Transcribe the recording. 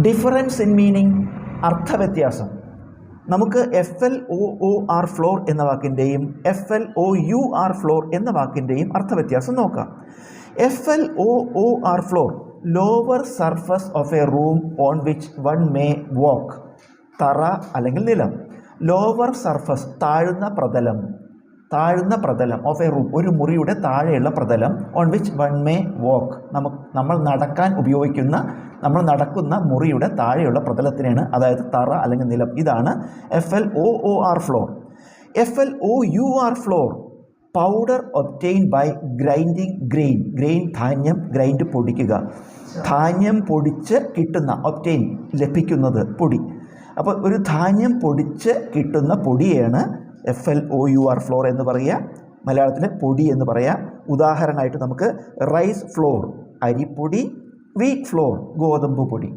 Difference in meaning, അർത്ഥവ്യത്യാസം. നമുക്ക് FLOOR floor എന്ന വാക്കിൻ്റെയും FLOUR floor എന്ന വാക്കിൻ്റെയും അർത്ഥവ്യത്യാസം നോക്കാം. FLOOR floor, lower surface of a room on which one may walk. തറ അല്ലെങ്കിൽ നിലം. ലോവർ സർഫസ്, താഴ്ന്ന പ്രതലം ഓഫ് എ റൂം, ഒരു മുറിയുടെ താഴെയുള്ള പ്രതലം. ഓൺ വിച്ച് വൺ മേ വാക്ക്, നമ്മൾ നടക്കുന്ന മുറിയുടെ താഴെയുള്ള പ്രതലത്തിനാണ്, അതായത് തറ അല്ലെങ്കിൽ നിലം. ഇതാണ് FLOOR floor. FLOUR flour, powder obtained by grinding grain, ധാന്യം ഗ്രൈൻഡ് പൊടിക്കുക. ധാന്യം പൊടിച്ച് കിട്ടുന്ന, ഒബ്റ്റെയിൻ ലഭിക്കുന്നത്, പൊടി. അപ്പോൾ ഒരു ധാന്യം പൊടിച്ച് കിട്ടുന്ന പൊടിയാണ് FLOUR ഫ്ലോർ എന്ന് പറയുക. മലയാളത്തിൽ പൊടി എന്ന് പറയാം. ഉദാഹരണമായിട്ട് നമുക്ക് റൈസ് ഫ്ലോർ, അരിപ്പൊടി, വീറ്റ് ഫ്ലോർ, ഗോതമ്പ് പൊടി.